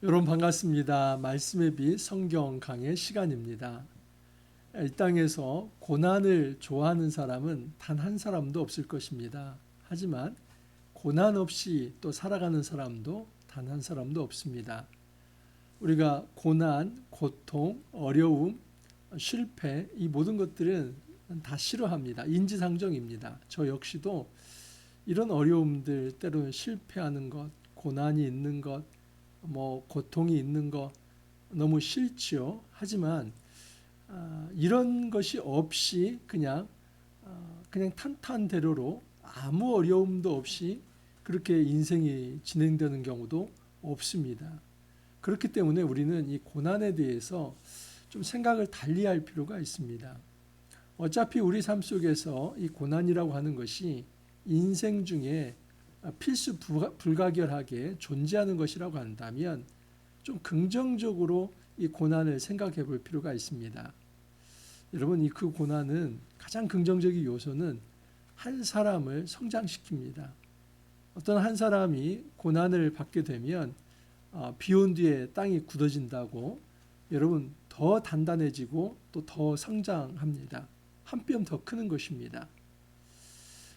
여러분 반갑습니다. 말씀의 빛 성경 강의 시간입니다. 이 땅에서 고난을 좋아하는 사람은 단 한 사람도 없을 것입니다. 하지만 고난 없이 또 살아가는 사람도 단 한 사람도 없습니다. 우리가 고난, 고통, 어려움, 실패 이 모든 것들은 다 싫어합니다. 인지상정입니다. 저 역시도 이런 어려움들 때로는 실패하는 것, 고난이 있는 것, 고통이 있는 거 너무 싫지요. 하지만 이런 것이 없이 그냥 탄탄대로로 아무 어려움도 없이 그렇게 인생이 진행되는 경우도 없습니다. 그렇기 때문에 우리는 이 고난에 대해서 좀 생각을 달리할 필요가 있습니다. 어차피 우리 삶 속에서 이 고난이라고 하는 것이 인생 중에 필수 불가결하게 존재하는 것이라고 한다면 좀 긍정적으로 이 고난을 생각해 볼 필요가 있습니다. 여러분, 그 고난은 가장 긍정적인 요소는 한 사람을 성장시킵니다. 어떤 한 사람이 고난을 받게 되면 비온 뒤에 땅이 굳어진다고 여러분 더 단단해지고 또 더 성장합니다. 한 뼘 더 크는 것입니다.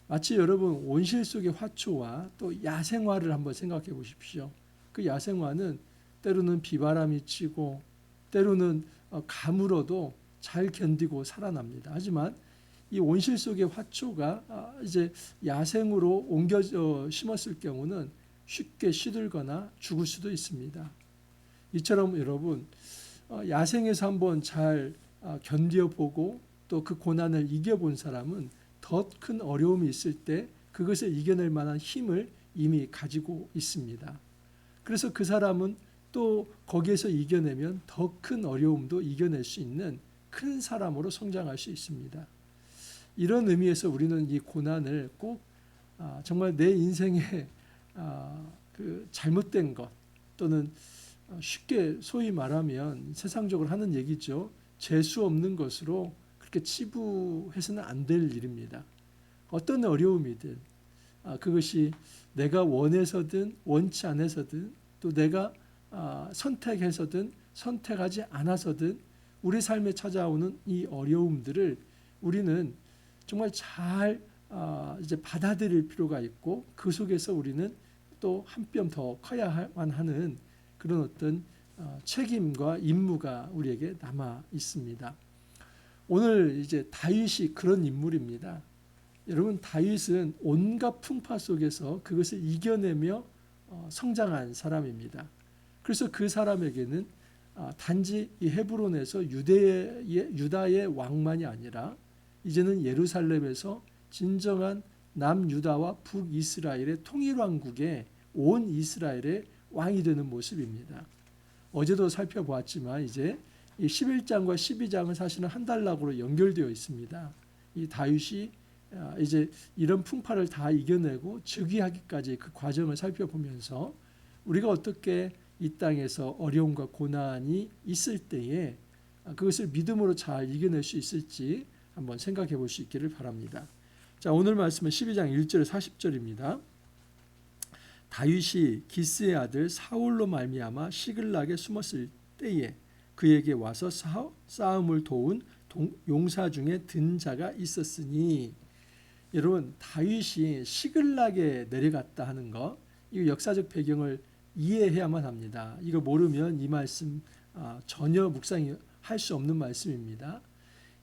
마치 여러분 온실 속의 화초와 또 야생화를 한번 생각해 보십시오. 그 야생화는 때로는 비바람이 치고 때로는 가물어도 잘 견디고 살아납니다. 하지만 이 온실 속의 화초가 이제 야생으로 옮겨 심었을 경우는 쉽게 시들거나 죽을 수도 있습니다. 이처럼 여러분 야생에서 한번 잘 견뎌보고 또 그 고난을 이겨본 사람은 더 큰 어려움이 있을 때 그것을 이겨낼 만한 힘을 이미 가지고 있습니다. 그래서 그 사람은 또 거기에서 이겨내면 더 큰 어려움도 이겨낼 수 있는 큰 사람으로 성장할 수 있습니다. 이런 의미에서 우리는 이 고난을 꼭 정말 내 인생에 그 잘못된 것 또는 쉽게 소위 말하면 세상적으로 하는 얘기죠. 재수 없는 것으로 그렇게 치부해서는 안 될 일입니다. 어떤 어려움이든 그것이 내가 원해서든 원치 않아서든 또 내가 선택해서든 선택하지 않아서든 우리 삶에 찾아오는 이 어려움들을 우리는 정말 잘 이제 받아들일 필요가 있고 그 속에서 우리는 또 한 뼘 더 커야만 하는 그런 어떤 책임과 임무가 우리에게 남아 있습니다. 오늘 이제 다윗이 그런 인물입니다. 여러분 다윗은 온갖 풍파 속에서 그것을 이겨내며 성장한 사람입니다. 그래서 그 사람에게는 단지 이 헤브론에서 유다의 왕만이 아니라 이제는 예루살렘에서 진정한 남유다와 북이스라엘의 통일왕국의 온 이스라엘의 왕이 되는 모습입니다. 어제도 살펴보았지만 이제 이 11장과 12장은 사실은 한 단락으로 연결되어 있습니다. 이 다윗이 이제 이런 풍파를 다 이겨내고 즉위하기까지 그 과정을 살펴보면서 우리가 어떻게 이 땅에서 어려움과 고난이 있을 때에 그것을 믿음으로 잘 이겨낼 수 있을지 한번 생각해 볼 수 있기를 바랍니다. 자, 오늘 말씀은 12장 1절 40절입니다. 다윗이 기스의 아들 사울로 말미암아 시글락에 숨었을 때에 그에게 와서 싸움을 도운 용사 중에 든 자가 있었으니, 여러분 다윗이 시글락에 내려갔다 하는 것, 이 역사적 배경을 이해해야만 합니다. 이거 모르면 이 말씀 전혀 묵상할 수 없는 말씀입니다.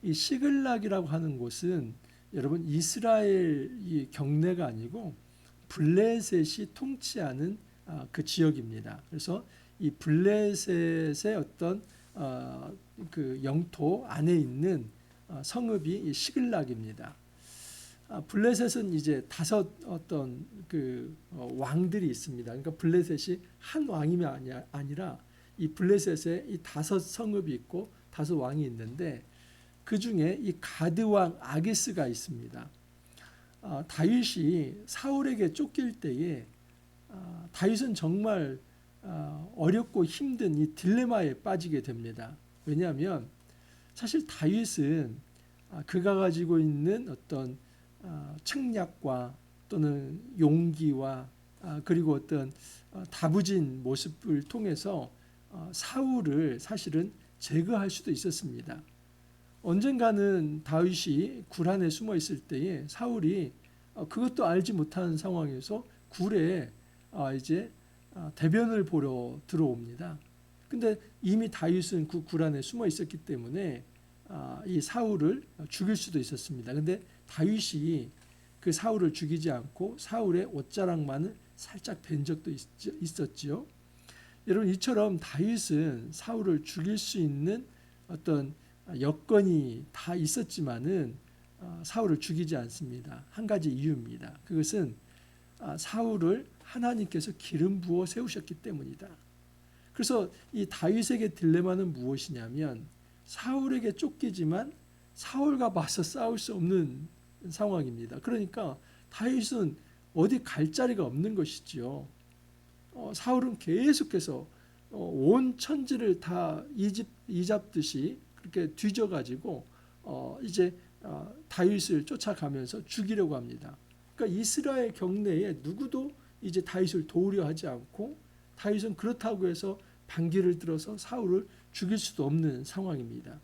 이 시글락이라고 하는 곳은 여러분 이스라엘 경내가 아니고 블레셋이 통치하는 그 지역입니다. 그래서 이 블레셋의 어떤 그 영토 안에 있는 성읍이 시글락입니다. 블레셋은 이제 5 어떤 그 왕들이 있습니다. 그러니까 블레셋이 한 왕이 아니라 이 블레셋에 이 5 성읍이 있고 5 왕이 있는데 그 중에 이 가드 왕 아기스가 있습니다. 다윗이 사울에게 쫓길 때에 다윗은 정말 어렵고 힘든 이 딜레마에 빠지게 됩니다. 왜냐하면 사실 다윗은 그가 가지고 있는 어떤 책략과 또는 용기와 그리고 어떤 다부진 모습을 통해서 사울을 사실은 제거할 수도 있었습니다. 언젠가는 다윗이 굴 안에 숨어 있을 때에 사울이 그것도 알지 못하는 상황에서 굴에 이제 대변을 보러 들어옵니다. 근데 이미 다윗은 그 굴 안에 숨어 있었기 때문에 이 사울을 죽일 수도 있었습니다. 근데 다윗이 그 사울을 죽이지 않고 사울의 옷자락만을 살짝 벤 적도 있었지요. 여러분, 이처럼 다윗은 사울을 죽일 수 있는 어떤 여건이 다 있었지만은 사울을 죽이지 않습니다. 한 가지 이유입니다. 그것은 사울을 하나님께서 기름 부어 세우셨기 때문이다. 그래서 이 다윗에게 딜레마는 무엇이냐면 사울에게 쫓기지만 사울과 맞서 싸울 수 없는 상황입니다. 그러니까 다윗은 어디 갈 자리가 없는 것이지요. 사울은 계속해서 온 천지를 다 이잡듯이 그렇게 뒤져가지고 이제 다윗을 쫓아가면서 죽이려고 합니다. 그러니까 이스라엘 경내에 누구도 이제 다윗을 도우려 하지 않고 다윗은 그렇다고 해서 반기를 들어서 사울을 죽일 수도 없는 상황입니다.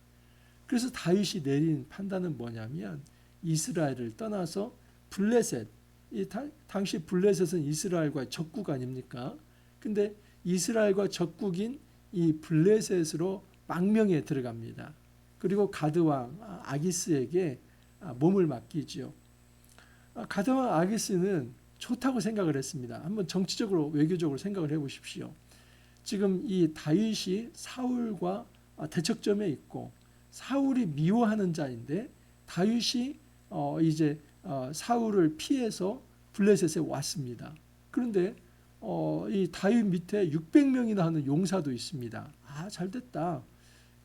그래서 다윗이 내린 판단은 뭐냐면 이스라엘을 떠나서 블레셋, 당시 블레셋은 이스라엘과 적국 아닙니까? 근데 이스라엘과 적국인 이 블레셋으로 망명에 들어갑니다. 그리고 가드왕 아기스에게 몸을 맡기지요. 가드왕 아기스는 좋다고 생각을 했습니다. 한번 정치적으로 외교적으로 생각을 해보십시오. 지금 이 다윗이 사울과 대척점에 있고 사울이 미워하는 자인데 다윗이 이제 사울을 피해서 블레셋에 왔습니다. 그런데 이 다윗 밑에 600명이나 하는 용사도 있습니다. 잘됐다.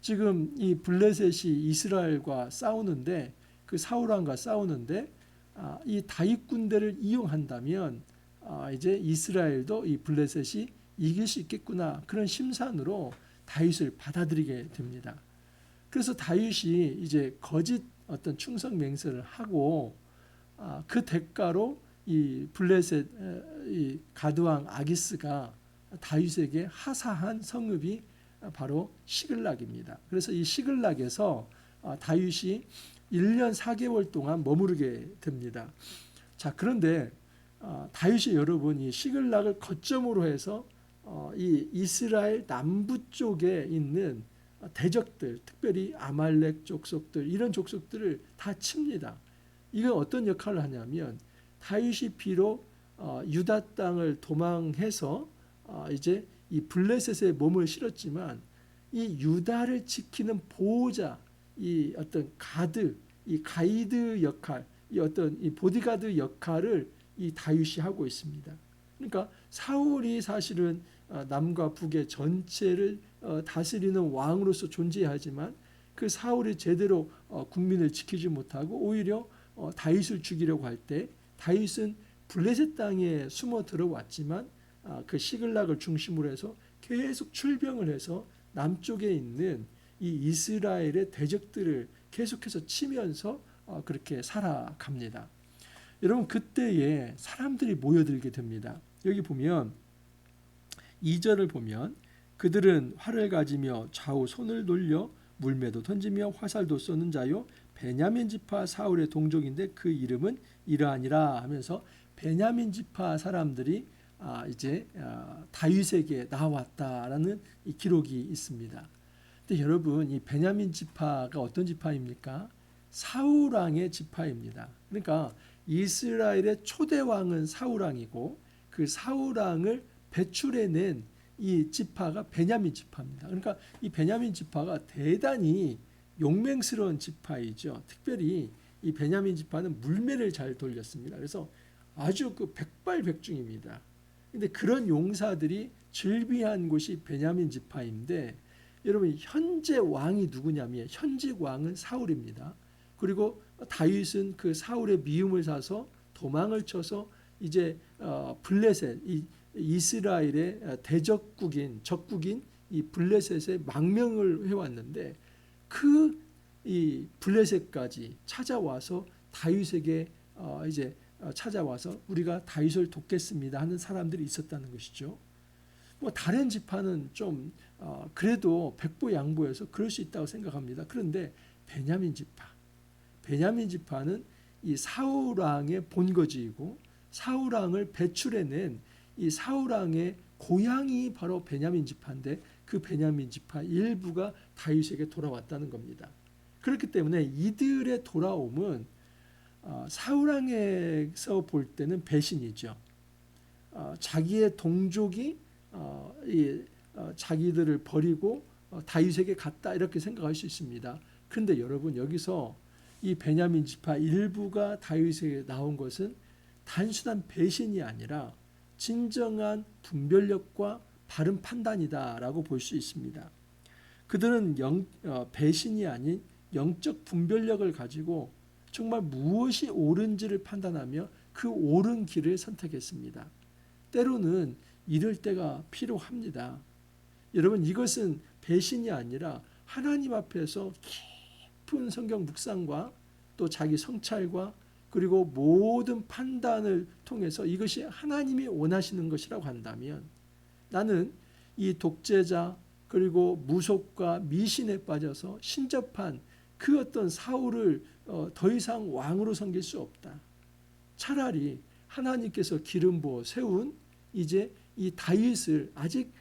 지금 이 블레셋이 이스라엘과 싸우는데 그 사울왕과 싸우는데 이 다윗 군대를 이용한다면 이제 이스라엘도 이 블레셋이 이길 수 있겠구나, 그런 심산으로 다윗을 받아들이게 됩니다. 그래서 다윗이 이제 거짓 어떤 충성 맹세를 하고 그 대가로 이 블레셋 이 가드왕 아기스가 다윗에게 하사한 성읍이 바로 시글락입니다. 그래서 이 시글락에서 다윗이 1년 4개월 동안 머무르게 됩니다. 자, 그런데 다윗이 여러분 이 시글락을 거점으로 해서 이 이스라엘 남부 쪽에 있는 대적들, 특별히 아말렉 족속들, 이런 족속들을 다 칩니다. 이건 어떤 역할을 하냐면 다윗이 비록 유다 땅을 도망해서 이제 이 블레셋에 몸을 실었지만 이 유다를 지키는 보호자, 이 어떤 이 가이드 역할, 이 어떤 이 보디가드 역할을 이 다윗이 하고 있습니다. 그러니까 사울이 사실은 남과 북의 전체를 다스리는 왕으로서 존재하지만 그 사울이 제대로 국민을 지키지 못하고 오히려 다윗을 죽이려고 할 때 다윗은 블레셋 땅에 숨어 들어왔지만 그 시글락을 중심으로 해서 계속 출병을 해서 남쪽에 있는 이 이스라엘의 대적들을 계속해서 치면서 그렇게 살아갑니다. 여러분, 그때에 사람들이 모여들게 됩니다. 여기 보면 2절을 보면 그들은 활을 가지며 좌우 손을 돌려 물매도 던지며 화살도 쏘는 자요 베냐민 지파 사울의 동족인데 그 이름은 이러하니라 하면서 베냐민 지파 사람들이 이제 다윗에게 나왔다라는 이 기록이 있습니다. 근데 여러분, 이 베냐민 지파가 어떤 지파입니까? 사울 왕의 지파입니다. 그러니까 이스라엘의 초대 왕은 사울 왕이고 그 사울 왕을 배출해낸 이 지파가 베냐민 지파입니다. 그러니까 이 베냐민 지파가 대단히 용맹스러운 지파이죠. 특별히 이 베냐민 지파는 물매를 잘 돌렸습니다. 그래서 아주 그 백발백중입니다. 근데 그런 용사들이 즐비한 곳이 베냐민 지파인데 여러분, 현재 왕이 누구냐면 현직 왕은 사울입니다. 그리고 다윗은 그 사울의 미움을 사서 도망을 쳐서 이제 블레셋, 이스라엘의 적국인 이 블레셋에 망명을 해왔는데 이 블레셋까지 찾아와서 다윗에게 이제 찾아와서 우리가 다윗을 돕겠습니다 하는 사람들이 있었다는 것이죠. 뭐 다른 지파는 좀 그래도 백보양보해서 그럴 수 있다고 생각합니다. 그런데 베냐민 지파는 이 사울 왕의 본거지이고 사울 왕을 배출해낸 이 사울 왕의 고향이 바로 베냐민 지파인데 그 베냐민 지파 일부가 다윗에게 돌아왔다는 겁니다. 그렇기 때문에 이들의 돌아옴은 사울 왕에서 볼 때는 배신이죠. 자기의 동족이 자기들을 버리고 다윗에게 갔다 이렇게 생각할 수 있습니다. 그런데 여러분 여기서 이 베냐민 지파 일부가 다윗에게 나온 것은 단순한 배신이 아니라 진정한 분별력과 바른 판단이다라고 볼 수 있습니다. 그들은 배신이 아닌 영적 분별력을 가지고 정말 무엇이 옳은지를 판단하며 그 옳은 길을 선택했습니다. 때로는 이럴 때가 필요합니다. 여러분 이것은 배신이 아니라 하나님 앞에서 깊은 성경 묵상과 또 자기 성찰과 그리고 모든 판단을 통해서 이것이 하나님이 원하시는 것이라고 한다면 나는 이 독재자 그리고 무속과 미신에 빠져서 신접한 그 어떤 사울을 더 이상 왕으로 섬길 수 없다. 차라리 하나님께서 기름 부어 세운 이제 이 다윗을 아직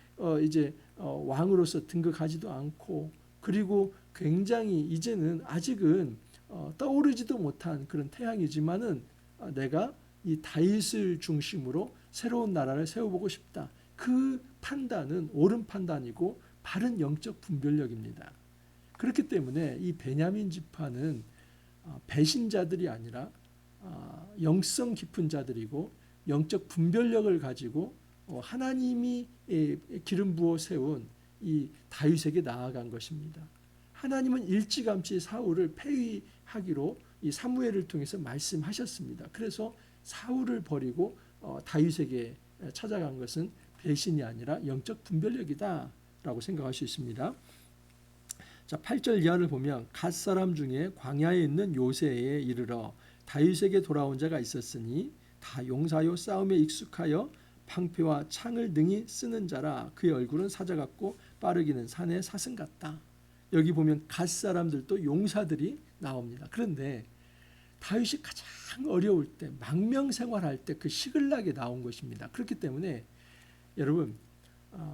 이제 왕으로서 등극하지도 않고 그리고 굉장히 이제는 아직은 떠오르지도 못한 그런 태양이지만은 내가 이 다윗을 중심으로 새로운 나라를 세워보고 싶다. 그 판단은 옳은 판단이고 바른 영적 분별력입니다. 그렇기 때문에 이 베냐민 지파는 배신자들이 아니라 영성 깊은 자들이고 영적 분별력을 가지고 하나님이 기름 부어 세운 이 다윗에게 나아간 것입니다. 하나님은 일찌감치 사울을 폐위하기로 이 사무엘을 통해서 말씀하셨습니다. 그래서 사울을 버리고 다윗에게 찾아간 것은 배신이 아니라 영적 분별력이다라고 생각할 수 있습니다. 자, 8절 이하를 보면 갓 사람 중에 광야에 있는 요새에 이르러 다윗에게 돌아온 자가 있었으니 다 용사요 싸움에 익숙하여 방패와 창을 능히 쓰는 자라 그의 얼굴은 사자 같고 빠르기는 산의 사슴 같다. 여기 보면 갓 사람들도 용사들이 나옵니다. 그런데 다윗이 가장 어려울 때 망명 생활할 때 그 시글락에 나온 것입니다. 그렇기 때문에 여러분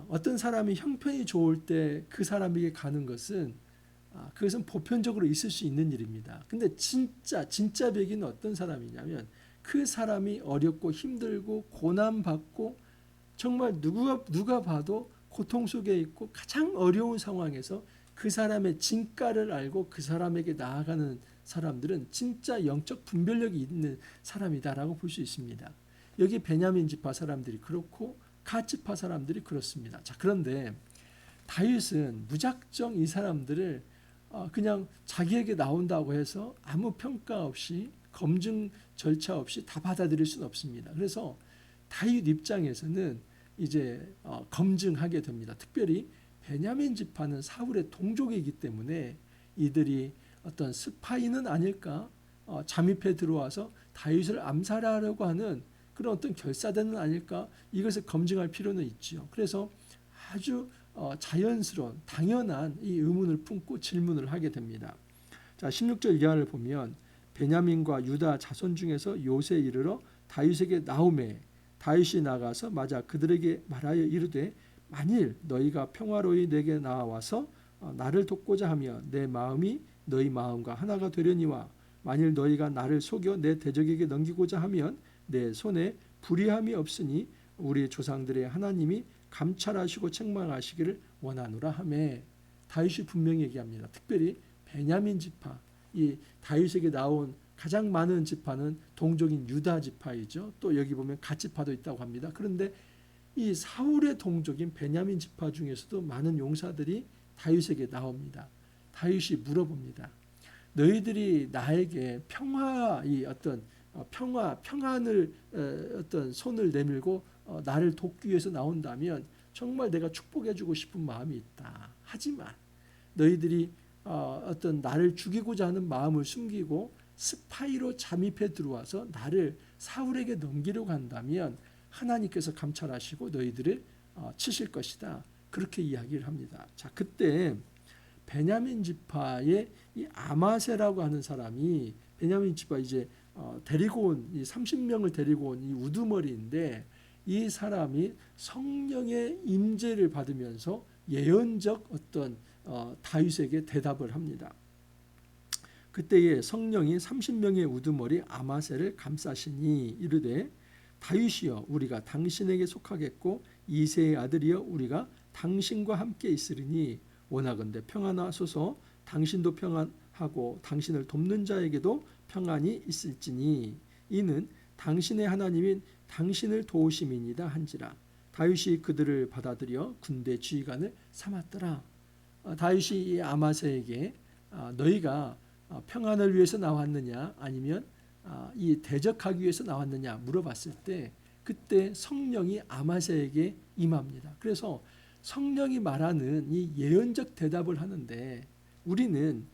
어떤 사람이 형편이 좋을 때 그 사람에게 가는 것은 그것은 보편적으로 있을 수 있는 일입니다. 근데 진짜 백인은 어떤 사람이냐면 그 사람이 어렵고 힘들고 고난받고 정말 누가 봐도 고통 속에 있고 가장 어려운 상황에서 그 사람의 진가를 알고 그 사람에게 나아가는 사람들은 진짜 영적 분별력이 있는 사람이다라고 볼 수 있습니다. 여기 베냐민 지파 사람들이 그렇고 갓 지파 사람들이 그렇습니다. 자, 그런데 다윗은 무작정 이 사람들을 그냥 자기에게 나온다고 해서 아무 평가 없이 검증 절차 없이 다 받아들일 수는 없습니다. 그래서 다윗 입장에서는 이제 검증하게 됩니다. 특별히 베냐민 지파는 사울의 동족이기 때문에 이들이 어떤 스파이는 아닐까, 잠입해 들어와서 다윗을 암살하려고 하는 그런 어떤 결사대는 아닐까, 이것을 검증할 필요는 있지요. 그래서 아주 자연스러운 당연한 이 의문을 품고 질문을 하게 됩니다. 자, 16절 이하를 보면 베냐민과 유다 자손 중에서 요새에 이르러 다윗에게 나오매 다윗이 나가서 맞아 그들에게 말하여 이르되 만일 너희가 평화로이 내게 나와서 나를 돕고자 하며 내 마음이 너희 마음과 하나가 되려니와 만일 너희가 나를 속여 내 대적에게 넘기고자 하면 내 손에 불의함이 없으니 우리 조상들의 하나님이 감찰하시고 책망하시기를 원하노라 하며 다윗이 분명히 얘기합니다. 특별히 베냐민 지파, 이 다윗에게 나온 가장 많은 지파는 동족인 유다 지파이죠. 또 여기 보면 갓 지파도 있다고 합니다. 그런데 이 사울의 동족인 베냐민 지파 중에서도 많은 용사들이 다윗에게 나옵니다. 다윗이 물어봅니다. 너희들이 나에게 평안을 어떤 손을 내밀고 나를 돕기 위해서 나온다면 정말 내가 축복해주고 싶은 마음이 있다. 하지만 너희들이 어떤 나를 죽이고자 하는 마음을 숨기고 스파이로 잠입해 들어와서 나를 사울에게 넘기려고 한다면 하나님께서 감찰하시고 너희들을 치실 것이다. 그렇게 이야기를 합니다. 자, 그때 베냐민 지파의 이 아마세라고 하는 사람이 베냐민 지파 이제 데리고 온 이 30명을 데리고 온 이 우두머리인데 이 사람이 성령의 임재를 받으면서 예언적 어떤 다윗에게 대답을 합니다. 그때에 성령이 30명의 우두머리 아마세를 감싸시니 이르되 다윗이여 우리가 당신에게 속하겠고 이새의 아들이여 우리가 당신과 함께 있으리니 원하건대 평안하소서 당신도 평안하고 당신을 돕는 자에게도 평안이 있을지니 이는 당신의 하나님인 당신을 도우심이니이다 한지라. 다윗이 그들을 받아들여 군대 지휘관을 삼았더라. 다윗이 이 아마세에게 너희가 평안을 위해서 나왔느냐 아니면 이 대적하기 위해서 나왔느냐 물어봤을 때 그때 성령이 아마세에게 임합니다. 그래서 성령이 말하는 이 예언적 대답을 하는데 우리는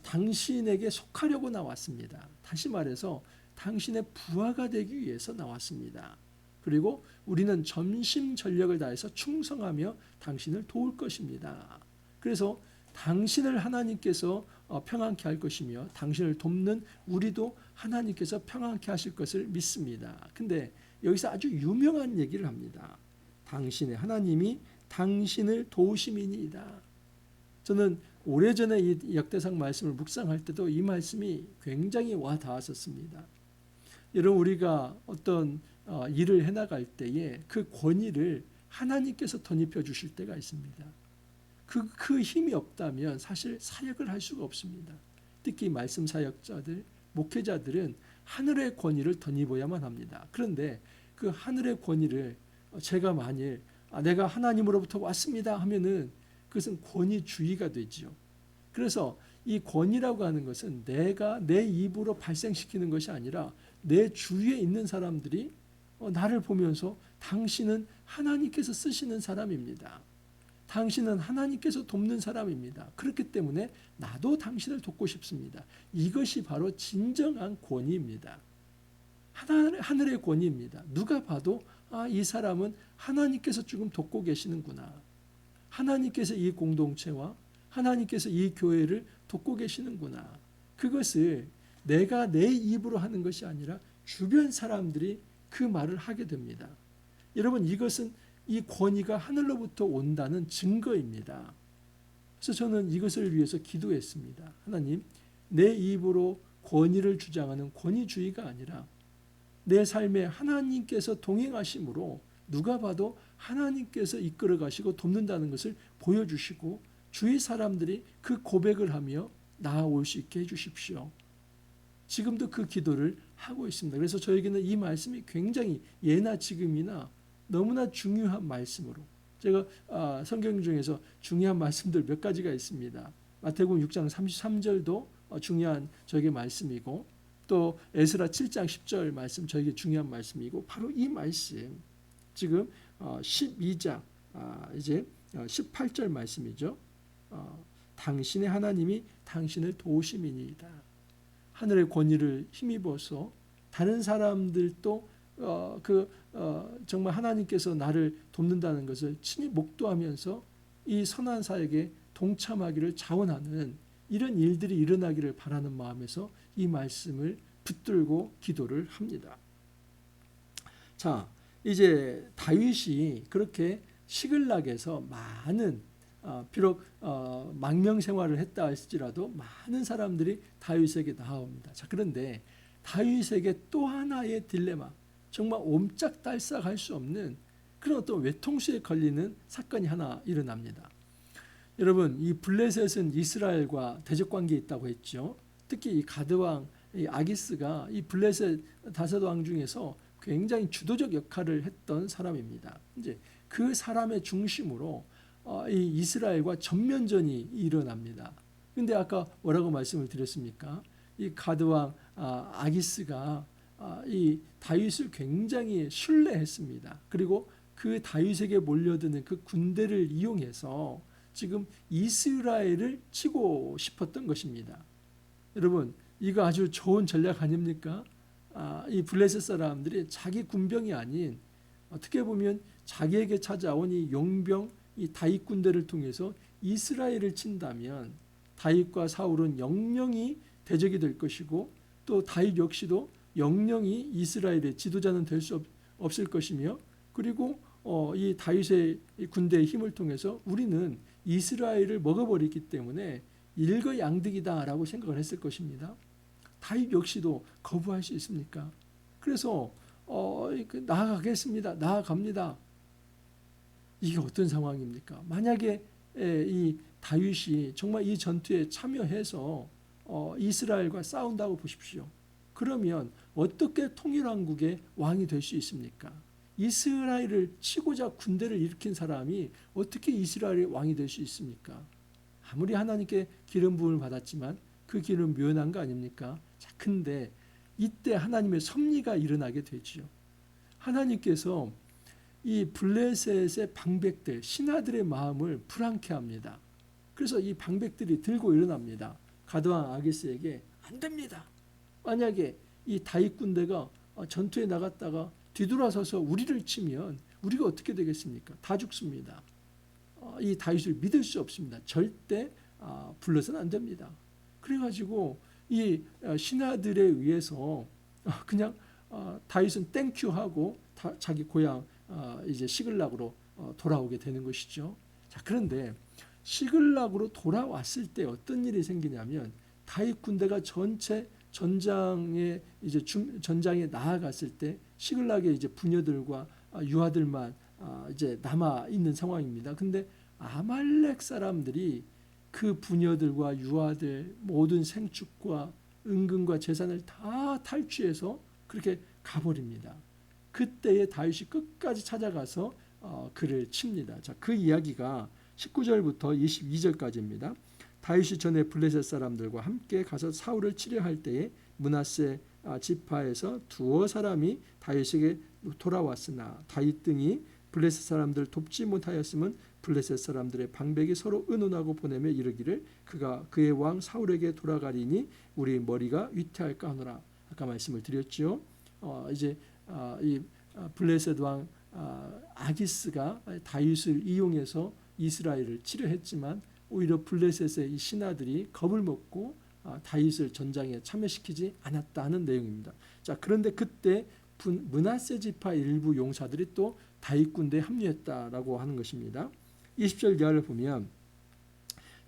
당신에게 속하려고 나왔습니다. 다시 말해서 당신의 부하가 되기 위해서 나왔습니다. 그리고 우리는 전심전력을 다해서 충성하며 당신을 도울 것입니다. 그래서 당신을 하나님께서 평안케 할 것이며 당신을 돕는 우리도 하나님께서 평안케 하실 것을 믿습니다. 근데 여기서 아주 유명한 얘기를 합니다. 당신의 하나님이 당신을 도우심이니이다. 저는 오래전에 이 역대상 말씀을 묵상할 때도 이 말씀이 굉장히 와 닿았었습니다. 여러분 우리가 어떤 일을 해나갈 때에 그 권위를 하나님께서 덧입혀 주실 때가 있습니다. 그 힘이 없다면 사실 사역을 할 수가 없습니다. 특히 말씀 사역자들, 목회자들은 하늘의 권위를 덧입어야만 합니다. 그런데 그 하늘의 권위를 제가 만일 내가 하나님으로부터 왔습니다 하면은 그것은 권위주의가 되지요. 그래서 이 권위라고 하는 것은 내가 내 입으로 발생시키는 것이 아니라 내 주위에 있는 사람들이 나를 보면서 당신은 하나님께서 쓰시는 사람입니다. 당신은 하나님께서 돕는 사람입니다. 그렇기 때문에 나도 당신을 돕고 싶습니다. 이것이 바로 진정한 권위입니다. 하늘의 권위입니다. 누가 봐도 이 사람은 하나님께서 지금 돕고 계시는구나. 하나님께서 이 공동체와 하나님께서 이 교회를 돕고 계시는구나. 그것을 내가 내 입으로 하는 것이 아니라 주변 사람들이 그 말을 하게 됩니다. 여러분 이것은 이 권위가 하늘로부터 온다는 증거입니다. 그래서 저는 이것을 위해서 기도했습니다. 하나님, 내 입으로 권위를 주장하는 권위주의가 아니라 내 삶에 하나님께서 동행하심으로 누가 봐도 하나님께서 이끌어 가시고 돕는다는 것을 보여주시고 주위 사람들이 그 고백을 하며 나아올 수 있게 해주십시오. 지금도 그 기도를 하고 있습니다. 그래서 저에게는 이 말씀이 굉장히 예나 지금이나 너무나 중요한 말씀으로 제가 성경 중에서 중요한 말씀들 몇 가지가 있습니다. 마태복음 6장 33절도 중요한 저에게 말씀이고 또 에스라 7장 10절 말씀 저에게 중요한 말씀이고 바로 이 말씀 지금 12장 이제 18절 말씀이죠. 당신의 하나님이 당신을 도우심이니이다. 하늘의 권위를 힘입어서 다른 사람들도 정말 하나님께서 나를 돕는다는 것을 친히 목도하면서 이 선한 사역에 동참하기를 자원하는 이런 일들이 일어나기를 바라는 마음에서 이 말씀을 붙들고 기도를 합니다. 자, 이제 다윗이 그렇게 시글락에서 많은 비록 망명 생활을 했다 할지라도 많은 사람들이 다윗에게 나옵니다. 자, 그런데 다윗에게 또 하나의 딜레마, 정말 옴짝달싹할 수 없는 그런 어떤 외통수에 걸리는 사건이 하나 일어납니다. 여러분, 이 블레셋은 이스라엘과 대적 관계에 있다고 했죠. 특히 이 가드왕 이 아기스가 이 블레셋 다섯 왕 중에서 굉장히 주도적 역할을 했던 사람입니다. 이제 그 사람의 중심으로 이 이스라엘과 전면전이 일어납니다. 근데 아까 뭐라고 말씀을 드렸습니까? 이 가드왕 아기스가 이 다윗을 굉장히 신뢰했습니다. 그리고 그 다윗에게 몰려드는 그 군대를 이용해서 지금 이스라엘을 치고 싶었던 것입니다. 여러분, 이거 아주 좋은 전략 아닙니까? 이 블레셋 사람들이 자기 군병이 아닌 어떻게 보면 자기에게 찾아온 이 용병, 이 다윗 군대를 통해서 이스라엘을 친다면 다윗과 사울은 영영이 대적이 될 것이고 또 다윗 역시도 영영이 이스라엘의 지도자는 될 수 없을 것이며 그리고 이 다윗의 군대의 힘을 통해서 우리는 이스라엘을 먹어버리기 때문에 일거양득이다라고 생각을 했을 것입니다. 다윗 역시도 거부할 수 있습니까? 그래서 나아가겠습니다. 나아갑니다. 이게 어떤 상황입니까? 만약에 이 다윗이 정말 이 전투에 참여해서 이스라엘과 싸운다고 보십시오. 그러면 어떻게 통일왕국의 왕이 될 수 있습니까? 이스라엘을 치고자 군대를 일으킨 사람이 어떻게 이스라엘의 왕이 될 수 있습니까? 아무리 하나님께 기름 부음을 받았지만 그 길은 묘연한 거 아닙니까? 자, 근데 이때 하나님의 섭리가 일어나게 되지요. 하나님께서 이 블레셋의 방백들, 신하들의 마음을 불안케 합니다. 그래서 이 방백들이 들고 일어납니다. 가드왕 아기스에게 안 됩니다. 만약에 이 다윗 군대가 전투에 나갔다가 뒤돌아서서 우리를 치면 우리가 어떻게 되겠습니까? 다 죽습니다. 이 다윗을 믿을 수 없습니다. 절대 불러서는 안 됩니다. 그래가지고 이 신하들에 의해서 그냥 다윗은 땡큐 하고 자기 고향 이제 시글락으로 돌아오게 되는 것이죠. 자, 그런데 시글락으로 돌아왔을 때 어떤 일이 생기냐면 다윗 군대가 전체 전장에 나아갔을 때 시글락의 이제 부녀들과 유아들만 이제 남아 있는 상황입니다. 근데 아말렉 사람들이 그 부녀들과 유아들 모든 생축과 은금과 재산을 다 탈취해서 그렇게 가버립니다. 그때에 다윗이 끝까지 찾아가서 그를 칩니다. 자, 그 이야기가 19절부터 22절까지입니다. 다윗이 전에 블레셋 사람들과 함께 가서 사울을 치려 할 때에 므낫세 지파에서 두어 사람이 다윗에게 돌아왔으나 다윗 등이 블레셋 사람들 돕지 못하였으면 블레셋 사람들의 방백이 서로 의논하고 보내며 이르기를 그가 그의 왕 사울에게 돌아가리니 우리 머리가 위태할까 하노라. 아까 말씀을 드렸죠. 이제 이 블레셋 왕 아기스가 다윗을 이용해서 이스라엘을 치려 했지만 오히려 블레셋의 이 신하들이 겁을 먹고 다윗을 전장에 참여시키지 않았다는 내용입니다. 자, 그런데 그때 므낫세 지파 일부 용사들이 또 다윗 군대에 합류했다라고 하는 것입니다. 20절 이하를 보면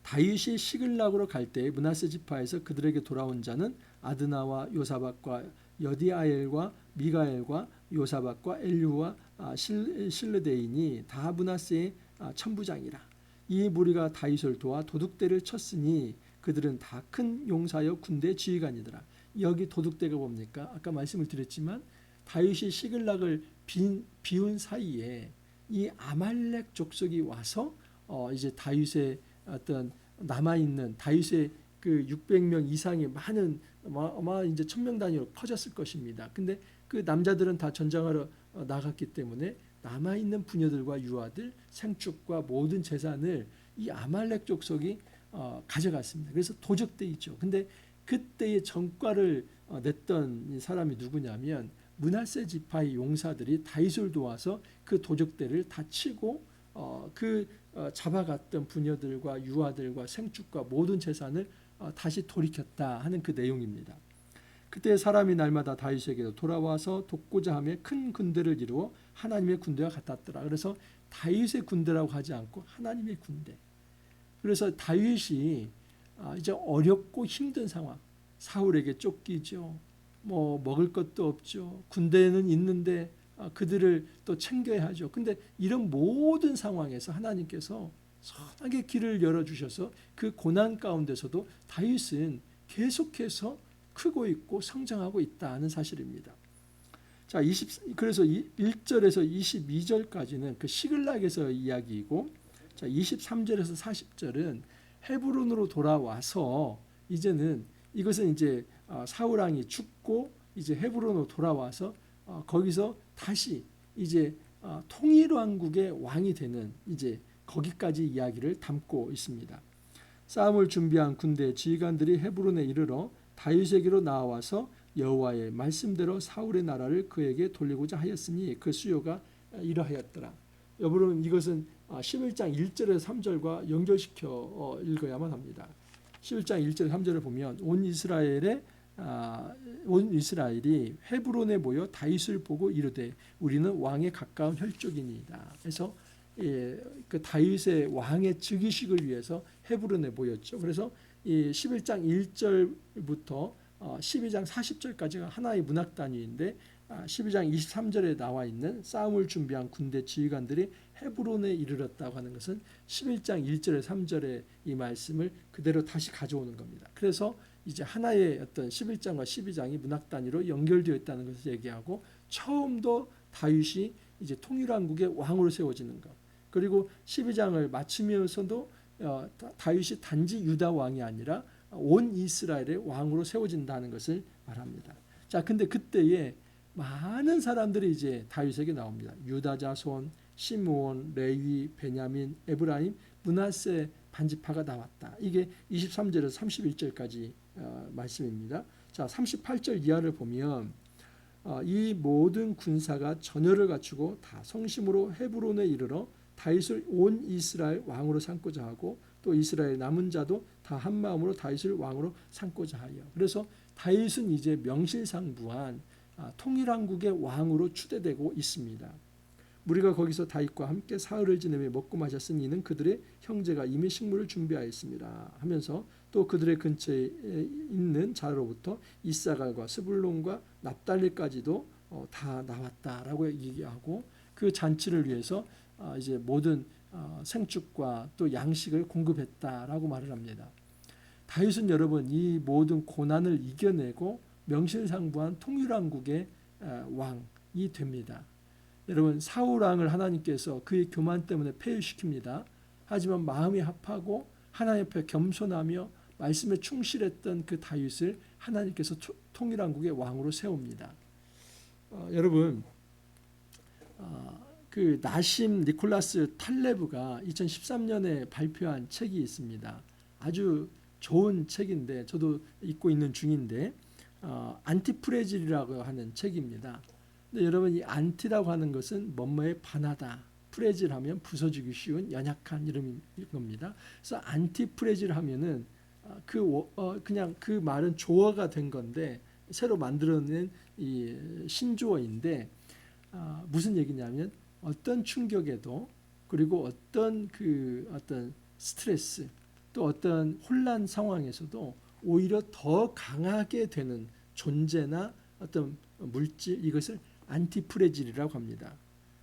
다윗이 시글락으로 갈 때 므낫세 지파에서 그들에게 돌아온 자는 아드나와 요사박과 여디아엘과 미가엘과 요사박과 엘류와 실르데인이 다 므낫세의 천부장이라. 이 무리가 다윗을 도와 도둑대를 쳤으니 그들은 다 큰 용사여 군대 지휘관이더라. 여기 도둑대가 뭡니까? 아까 말씀을 드렸지만 다윗이 시글락을 비운 사이에 이 아말렉 족속이 와서 이제 다윗의 어떤 남아 있는 다윗의 그 600명 이상의 많은 아마 이제 1000명 단위로 퍼졌을 것입니다. 근데 그 남자들은 다 전장하러 나갔기 때문에 남아 있는 부녀들과 유아들, 생축과 모든 재산을 이 아말렉 족속이 가져갔습니다. 그래서 도적대이죠. 근데 그때의 전과를 냈던 사람이 누구냐면 므낫세 지파의 용사들이 다윗을 도와서 그 도적대를 다 치고 잡아갔던 부녀들과 유아들과 생축과 모든 재산을 다시 돌이켰다 하는 그 내용입니다. 그때 사람이 날마다 다윗에게로 돌아와서 돕고자 하며 큰 군대를 이루어 하나님의 군대와 같았더라. 그래서 다윗의 군대라고 하지 않고 하나님의 군대. 그래서 다윗이 이제 어렵고 힘든 상황, 사울에게 쫓기죠. 뭐 먹을 것도 없죠. 군대는 있는데 그들을 또 챙겨야 하죠. 근데 이런 모든 상황에서 하나님께서 선하게 길을 열어주셔서 그 고난 가운데서도 다윗은 계속해서 크고 있고 성장하고 있다는 사실입니다. 자, 그래서 1절에서 22절까지는 그 시글락에서 이야기이고, 자, 23절에서 40절은 헤브론으로 돌아와서 이제는 이것은 이제 사울 왕이 죽고 이제 헤브론으로 돌아와서 거기서 다시 이제 통일 왕국의 왕이 되는 이제 거기까지 이야기를 담고 있습니다. 싸움을 준비한 군대 지휘관들이 헤브론에 이르러 다윗에게로 나와서 여호와의 말씀대로 사울의 나라를 그에게 돌리고자 하였으니 그 수요가 이러하였더라. 여러분 이것은 11장 1절에서 3절과 연결시켜 읽어야만 합니다. 11장 1절 3절을 보면 온 이스라엘이 헤브론에 모여 다윗을 보고 이르되 우리는 왕에 가까운 혈족이니이다. 그래서 그 다윗의 왕의 즉위식을 위해서 헤브론에 모였죠. 그래서 이 11장 1절부터 12장 40절까지가 하나의 문학 단위인데 12장 23절에 나와 있는 싸움을 준비한 군대 지휘관들이 헤브론에 이르렀다고 하는 것은 11장 1절에 3절의 이 말씀을 그대로 다시 가져오는 겁니다. 그래서 이제 하나의 어떤 11장과 12장이 문학 단위로 연결되어 있다는 것을 얘기하고 처음도 다윗이 이제 통일왕국의 왕으로 세워지는 것. 그리고 12장을 마치면서도 다윗이 단지 유다 왕이 아니라 온 이스라엘의 왕으로 세워진다는 것을 말합니다. 자, 근데 그때에 많은 사람들이 이제 다윗에게 나옵니다. 유다 자손, 시므온, 레위, 베냐민, 에브라임, 므낫세 반지파가 나왔다. 이게 23절에서 31절까지 말씀입니다. 자, 38절 이하를 보면 이 모든 군사가 전열을 갖추고 다 성심으로 헤브론에 이르러 다윗을 온 이스라엘 왕으로 삼고자 하고 또 이스라엘 남은 자도 다 한 마음으로 다윗을 왕으로 삼고자 하여. 그래서 다윗은 이제 명실상부한 통일왕국의 왕으로 추대되고 있습니다. 우리가 거기서 다윗과 함께 사흘을 지내며 먹고 마셨으니 이는 그들의 형제가 이미 식물을 준비하였습니다 하면서 또 그들의 근처에 있는 자로부터 이사갈과 스불론과 납달리까지도 다 나왔다라고 얘기하고 그 잔치를 위해서 이제 모든 생축과 또 양식을 공급했다라고 말을 합니다. 다윗은 여러분 이 모든 고난을 이겨내고 명실상부한 통일왕국의 왕이 됩니다. 여러분 사울 왕을 하나님께서 그의 교만 때문에 폐위시킵니다. 하지만 마음이 합하고 하나님 앞에 겸손하며 말씀에 충실했던 그 다윗을 하나님께서 통일왕국의 왕으로 세웁니다. 여러분 그 나심 니콜라스 탈레브가 2013년에 발표한 책이 있습니다. 아주 좋은 책인데 저도 읽고 있는 중인데 안티프레질이라고 하는 책입니다. 근데 여러분 이 안티라고 하는 것은 뭐뭐에 반하다. 프레질하면 부서지기 쉬운 연약한 이름인 겁니다. 그래서 안티프레질 하면은 그냥 그 말은 조어가 된 건데 새로 만들어낸 이 신조어인데 무슨 얘기냐면 어떤 충격에도 그리고 어떤 스트레스 또 어떤 혼란 상황에서도 오히려 더 강하게 되는 존재나 어떤 물질 이것을 안티프레질이라고 합니다.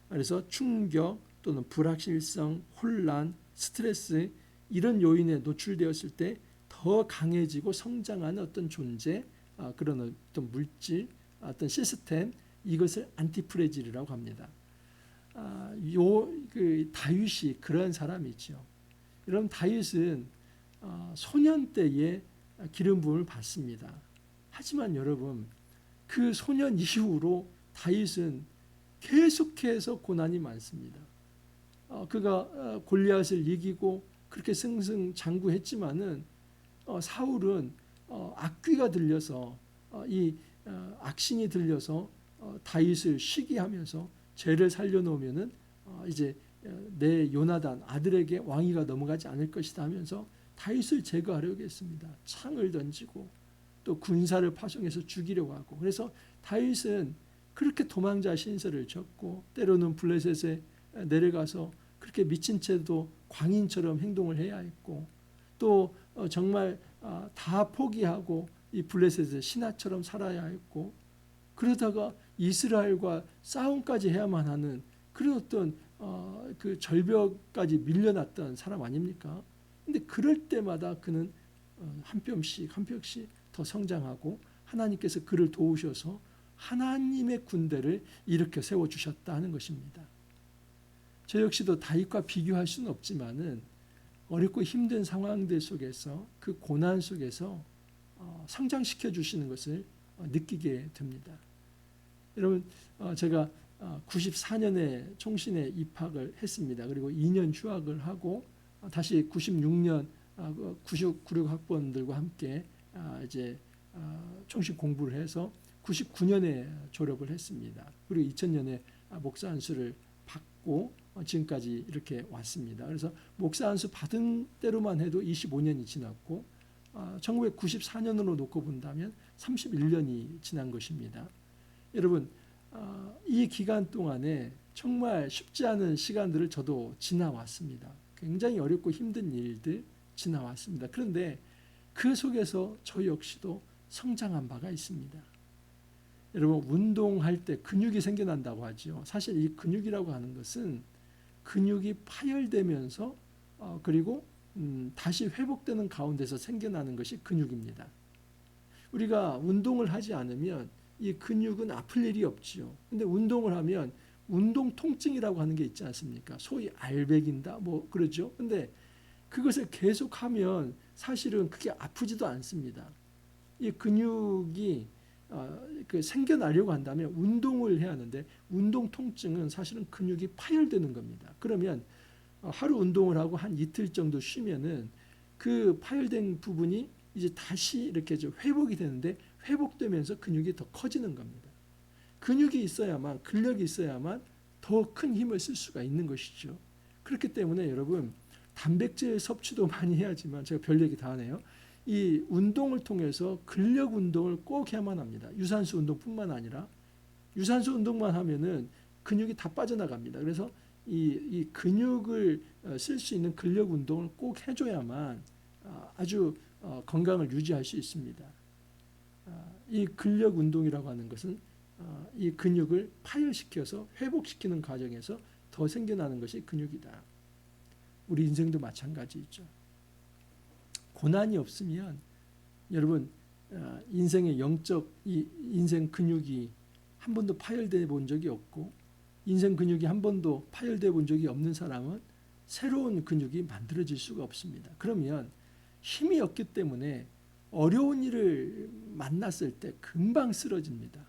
그래서 충격 또는 불확실성, 혼란, 스트레스 이런 요인에 노출되었을 때 더 강해지고 성장하는 어떤 존재, 그런 어떤 물질, 어떤 시스템 이것을 안티프레질이라고 합니다. 그 다윗이 그런 사람이죠. 여러분 다윗은 소년 때에 기름 부음을 받습니다. 하지만 여러분 그 소년 이후로 다윗은 계속해서 고난이 많습니다. 그가 골리앗을 이기고 그렇게 승승장구했지만은 사울은 악귀가 들려서 이 악신이 들려서 다윗을 시기하면서 죄를 살려놓으면은 이제 내 요나단 아들에게 왕위가 넘어가지 않을 것이다 하면서 다윗을 제거하려고 했습니다. 창을 던지고 또 군사를 파송해서 죽이려고 하고 그래서 다윗은 그렇게 도망자 신세를 졌고 때로는 블레셋에 내려가서 그렇게 미친 채도 광인처럼 행동을 해야 했고 또 정말 다 포기하고 이 블레셋의 신하처럼 살아야 했고 그러다가 이스라엘과 싸움까지 해야만 하는 그런 어떤 그 절벽까지 밀려났던 사람 아닙니까? 근데 그럴 때마다 그는 한 뼘씩 한 뼘씩 더 성장하고 하나님께서 그를 도우셔서 하나님의 군대를 일으켜 세워주셨다 하는 것입니다. 저 역시도 다윗과 비교할 수는 없지만은 어렵고 힘든 상황들 속에서 그 고난 속에서 성장시켜 주시는 것을 느끼게 됩니다. 여러분 제가 94년에 총신에 입학을 했습니다. 그리고 2년 휴학을 하고 다시 96년 96 학번들과 함께 이제 총신 공부를 해서 99년에 졸업을 했습니다. 그리고 2000년에 목사 안수를 받고 지금까지 이렇게 왔습니다. 그래서 목사 안수 받은 때로만 해도 25년이 지났고 1994년으로 놓고 본다면 31년이 지난 것입니다. 여러분 이 기간 동안에 정말 쉽지 않은 시간들을 저도 지나왔습니다. 굉장히 어렵고 힘든 일들 지나왔습니다. 그런데 그 속에서 저 역시도 성장한 바가 있습니다. 여러분 운동할 때 근육이 생겨난다고 하죠. 사실 이 근육이라고 하는 것은 근육이 파열되면서 그리고 다시 회복되는 가운데서 생겨나는 것이 근육입니다. 우리가 운동을 하지 않으면 이 근육은 아플 일이 없지요. 근데 운동을 하면 운동 통증이라고 하는 게 있지 않습니까? 소위 알배긴다 뭐 그러죠. 근데 그것을 계속하면 사실은 그게 아프지도 않습니다. 이 근육이 생겨나려고 한다면 운동을 해야 하는데 운동 통증은 사실은 근육이 파열되는 겁니다. 그러면 하루 운동을 하고 한 이틀 정도 쉬면은 그 파열된 부분이 이제 다시 이렇게 좀 회복이 되는데 회복되면서 근육이 더 커지는 겁니다. 근육이 있어야만 근력이 있어야만 더 큰 힘을 쓸 수가 있는 것이죠. 그렇기 때문에 여러분 단백질 섭취도 많이 해야지만 제가 별 얘기 다 하네요. 이 운동을 통해서 근력 운동을 꼭 해야만 합니다. 유산소 운동뿐만 아니라 유산소 운동만 하면은 근육이 다 빠져나갑니다. 그래서 이 근육을 쓸 수 있는 근력 운동을 꼭 해줘야만 아주 건강을 유지할 수 있습니다. 이 근력 운동이라고 하는 것은 이 근육을 파열시켜서 회복시키는 과정에서 더 생겨나는 것이 근육이다. 우리 인생도 마찬가지죠. 고난이 없으면 여러분 인생의 영적 이 인생 근육이 한 번도 파열돼 본 적이 없고 인생 근육이 한 번도 파열돼 본 적이 없는 사람은 새로운 근육이 만들어질 수가 없습니다. 그러면 힘이 없기 때문에 어려운 일을 만났을 때 금방 쓰러집니다.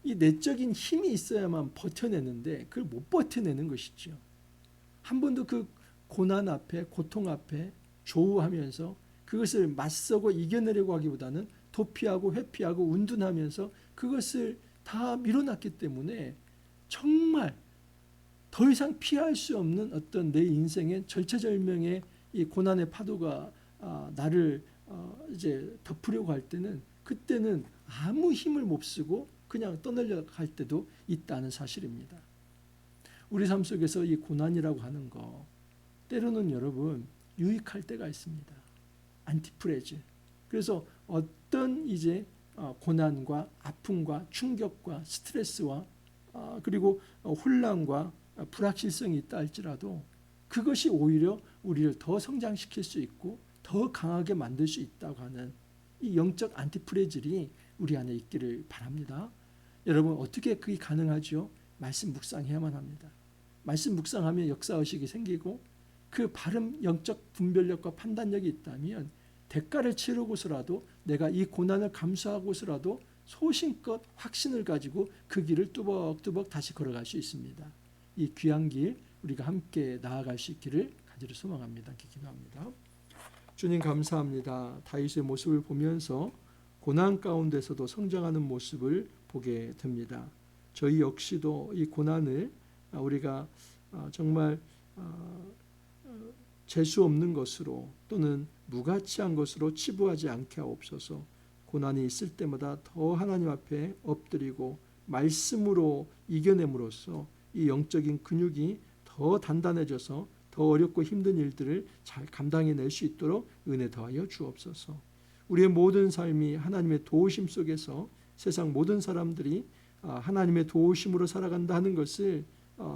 이 내적인 힘이 있어야만 버텨내는데 그걸 못 버텨내는 것이죠. 한 번도 그 고난 앞에 고통 앞에 조우하면서 그것을 맞서고 이겨내려고 하기보다는 도피하고 회피하고 운둔하면서 그것을 다 밀어놨기 때문에 정말 더 이상 피할 수 없는 어떤 내 인생의 절체절명의 이 고난의 파도가 나를 이제 덮으려고 할 때는 그때는 아무 힘을 못 쓰고 그냥 떠나려 갈 때도 있다는 사실입니다. 우리 삶 속에서 이 고난이라고 하는 거 때로는 여러분 유익할 때가 있습니다. 안티프레즈. 그래서 어떤 이제 고난과 아픔과 충격과 스트레스와 그리고 혼란과 불확실성이 있다 할지라도 그것이 오히려 우리를 더 성장시킬 수 있고 더 강하게 만들 수 있다고 하는 이 영적 안티프레즐이 우리 안에 있기를 바랍니다. 여러분 어떻게 그게 가능하죠? 말씀 묵상해야만 합니다. 말씀 묵상하면 역사의식이 생기고 그 바른 영적 분별력과 판단력이 있다면 대가를 치르고서라도 내가 이 고난을 감수하고서라도 소신껏 확신을 가지고 그 길을 뚜벅뚜벅 다시 걸어갈 수 있습니다. 이 귀한 길 우리가 함께 나아갈 수 있기를 간절히 소망합니다. 기도합니다. 주님 감사합니다. 다윗의 모습을 보면서 고난 가운데서도 성장하는 모습을 보게 됩니다. 저희 역시도 이 고난을 우리가 정말 재수 없는 것으로 또는 무가치한 것으로 치부하지 않게 하옵소서. 고난이 있을 때마다 더 하나님 앞에 엎드리고 말씀으로 이겨냄으로써 이 영적인 근육이 더 단단해져서 더 어렵고 힘든 일들을 잘 감당해낼 수 있도록 은혜 더하여 주옵소서. 우리의 모든 삶이 하나님의 도우심 속에서 세상 모든 사람들이 하나님의 도우심으로 살아간다 하는 것을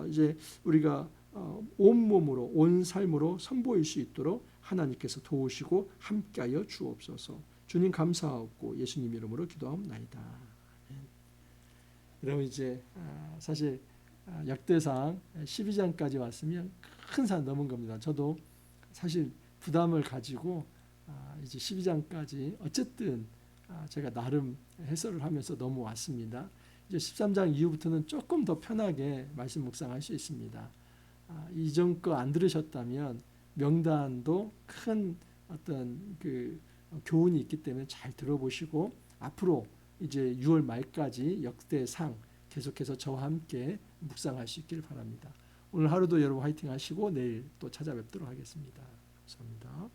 이제 우리가 온몸으로 온 삶으로 선보일 수 있도록 하나님께서 도우시고 함께하여 주옵소서. 주님 감사하고 예수님 이름으로 기도하옵나이다. 여러분 이제 사실 역대상 12장까지 왔으면 큰 산 넘은 겁니다. 저도 사실 부담을 가지고 이제 12장까지 어쨌든 제가 나름 해설을 하면서 넘어왔습니다. 이제 13장 이후부터는 조금 더 편하게 말씀 묵상할 수 있습니다. 이전 거 안 들으셨다면 명단도 큰 어떤 그 교훈이 있기 때문에 잘 들어보시고 앞으로 이제 6월 말까지 역대상 계속해서 저와 함께 묵상할 수 있기를 바랍니다. 오늘 하루도 여러분 화이팅 하시고 내일 또 찾아뵙도록 하겠습니다. 감사합니다.